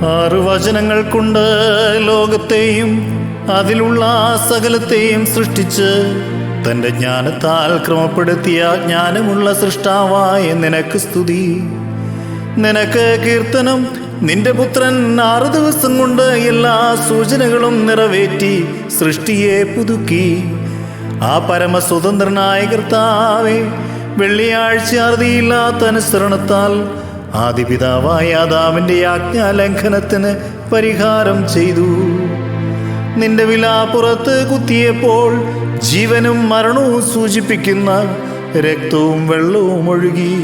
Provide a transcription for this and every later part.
6 വചനങ്ങൾ കൊണ്ട് ലോകത്തെയും അതിലുള്ള സകലത്തെയും സൃഷ്ടിച്ച് തൻ്റെ ജ്ഞാനത്താൽ ക്രമപ്പെടുത്തിയ ജ്ഞാനമുള്ള സൃഷ്ടാവായ നിനക്ക് സ്തുതി. നിനക്ക് കീർത്തനം. നിന്റെ പുത്രൻ 6 ദിവസം കൊണ്ട് എല്ലാ സൂചനകളും നിറവേറ്റി സൃഷ്ടിയെ പുതുക്കി. ആ പരമസ്വതന്ത്രനായ കർത്താവേ, വെള്ളിയാഴ്ച അറുതിയില്ലാത്ത അനുസരണത്താൽ ആദിപിതാവായ ആദാമിൻ്റെ ആജ്ഞാലംഘനത്തിന് പരിഹാരം ചെയ്തു. നിന്റെ വിലാപ്പുറത്ത് കുത്തിയപ്പോൾ ജീവനും മരണവും സൂചിപ്പിക്കുന്ന രക്തവും വെള്ളവും ഒഴുകി.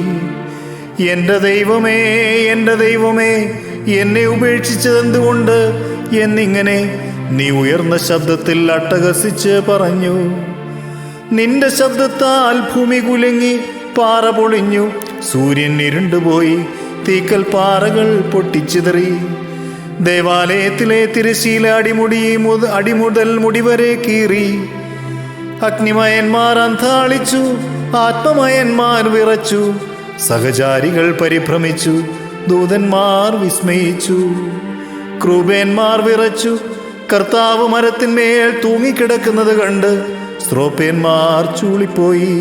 എൻ്റെ ദൈവമേ, എൻ്റെ ദൈവമേ, എന്നെ ഉപേക്ഷിച്ചതെന്തുകൊണ്ട് എന്നിങ്ങനെ നീ ഉയർന്ന ശബ്ദത്തിൽ അട്ടഹസിച്ച് പറഞ്ഞു. നിന്റെ ശബ്ദത്താൽ ഭൂമി കുലുങ്ങി, പാറ പൊളിഞ്ഞു, സൂര്യൻ ഇരുണ്ടുപോയി, തീക്കൽ പാറകൾ പൊട്ടിച്ചിതറി. ദേവാലയത്തിലെ തിരശീല അടിമുതൽ മുടിവരെ കീറി. അഗ്നിമയന്മാർ അന്താളിച്ചു, ആത്മമയന്മാർ വിറച്ചു, സഹചാരികൾ പരിഭ്രമിച്ചു, ദൂതന്മാർ വിസ്മയിച്ചു. ക്രൂബേന്മാർ വിറച്ചു. കർത്താവ് മരത്തിന്മേൽ തൂങ്ങിക്കിടക്കുന്നത് കണ്ട് സ്രോപ്പേന്മാർ ചൂളിപ്പോയി.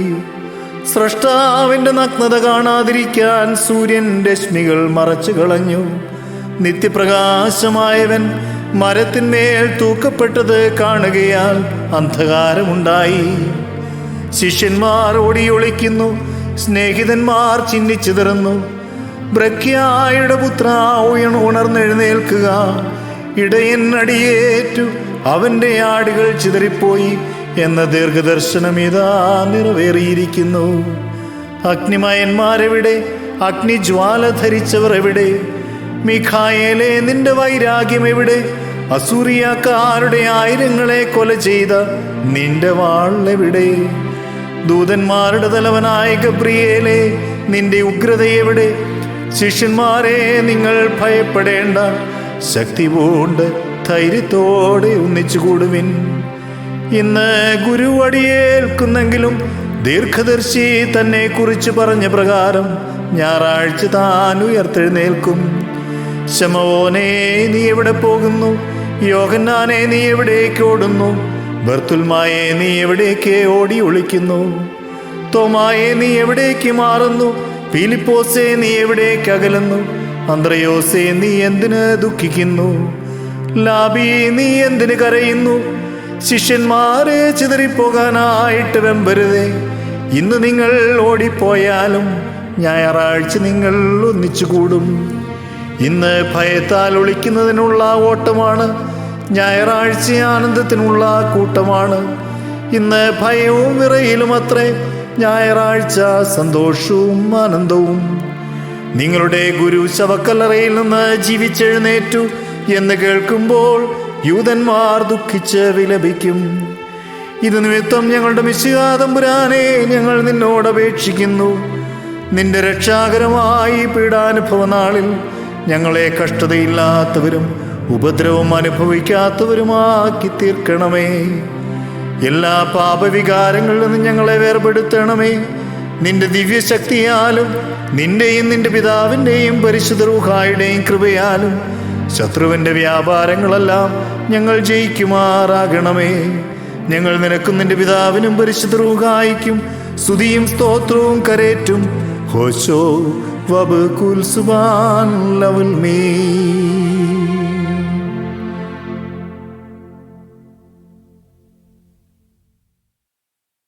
സ്രഷ്ടാവിൻ്റെ നഗ്നത കാണാതിരിക്കാൻ സൂര്യൻ രശ്മികൾ മറച്ചു കളഞ്ഞു. നിത്യപ്രകാശമായവൻ മരത്തിന്മേൽ തൂക്കപ്പെട്ടത് കാണുകയാൽ അന്ധകാരമുണ്ടായി. ശിഷ്യന്മാർ ഓടിയൊളിക്കുന്നു, സ്നേഹിതന്മാർ ചിന്നിച്ചിതറുന്നു. ബ്രഖ്യായുടെ പുത്ര, ഉണർന്നെഴുന്നേൽക്കുക. ഇടയൻ അടിയേറ്റു, അവൻ്റെ ആടുകൾ ചിതറിപ്പോയി എന്ന ദീർഘദർശനം ഇതാ നിറവേറിയിരിക്കുന്നു. അഗ്നിമയന്മാരെവിടെ? അഗ്നിജ്വാല ധരിച്ചവർ എവിടെ? മിഖായേലേ, നിന്റെ വൈരാഗ്യം എവിടെ? അസൂറിയാക്കാരുടെ 1000 കൊല ചെയ്ത നിന്റെ വാൾ എവിടെ? ദൂതന്മാരുടെ തലവനായ ഗബ്രിയേലേ, നിന്റെ ഉഗ്രത എവിടെ? ശിഷ്യന്മാരെ, നിങ്ങൾ ഭയപ്പെടേണ്ട. ശക്തി പൂണ്ട് ധൈര്യത്തോടെ ഒന്നിച്ചുകൂടുവിൻ. ഇന്ന് ഗുരു അടിയേൽക്കുന്നെങ്കിലും ദീർഘദർശി തന്നെ കുറിച്ച് പറഞ്ഞ പ്രകാരം ഞായറാഴ്ച താൻ ഉയർത്തെഴുന്നേൽക്കും. ശമവോനെ, നീ എവിടെ പോകുന്നു? യോഹന്നാനെ, നീ എവിടേക്ക് ഓടുന്നു? ബർത്തുൽമായെ, നീ എവിടേക്ക് ഓടി ഒളിക്കുന്നു? തോമായെ, നീ എവിടേക്ക് മാറുന്നു? ഫിലിപ്പോസേ, നീ എവിടേക്ക് അകലുന്നു? അന്ത്രയോസേ, നീ എന്തിന് ദുഃഖിക്കുന്നു? ലാബി, നീ എന്തിന് കരയുന്നു? ശിഷ്യന്മാരെ ചിതറിപ്പോകാനായിട്ട് വെമ്പരുതേ. ഇന്ന് നിങ്ങൾ ഓടിപ്പോയാലും ഞായറാഴ്ച നിങ്ങൾ ഒന്നിച്ചുകൂടും. ഇന്ന് ഭയത്താൽ ഒളിക്കുന്നതിനുള്ള ഓട്ടമാണ്, ഞായറാഴ്ച ആനന്ദത്തിനുള്ള കൂട്ടമാണ്. ഇന്ന് ഭയവും വിറയിലും അത്രേ, ഞായറാഴ്ച സന്തോഷവും ആനന്ദവും. നിങ്ങളുടെ ഗുരു ശവക്കല്ലറയിൽ നിന്ന് ജീവിച്ചെഴുന്നേറ്റു എന്ന് കേൾക്കുമ്പോൾ യൂതന്മാർ ദുഃഖിച്ച് വിലപിക്കും. ഇത് നിമിത്തം ഞങ്ങളുടെ മിശിഹാ തമ്പുരാനെ, ഞങ്ങൾ നിന്നോട് അപേക്ഷിക്കുന്നു. നിന്റെ രക്ഷാകരമായി പീഡാനുഭവ നാളിൽ ഞങ്ങളെ കഷ്ടതയില്ലാത്തവരും ഉപദ്രവം അനുഭവിക്കാത്തവരുമാക്കി തീർക്കണമേ. എല്ലാ പാപവികാരങ്ങളിൽ നിന്നും ഞങ്ങളെ വേർപെടുത്തണമേ. നിന്റെ ദിവ്യശക്തിയാലും നിന്റെയും നിന്റെ പിതാവിൻ്റെയും പരിശുദ്ധ റൂഹായുടെയും കൃപയാലും ശത്രുവിൻ്റെ വ്യാപാരങ്ങളെല്ലാം ഞങ്ങൾ ജയിക്കുമാറാകണമേ. ഞങ്ങൾ നിനക്കും നിന്റെ പിതാവിനും പരിശുദ്ധ റൂഹായിക്കും സ്തുതിയും സ്തോത്രവും കരേറ്റും. ഹോശോ വബകുൽ സുബാൻ ലവൽ മീ.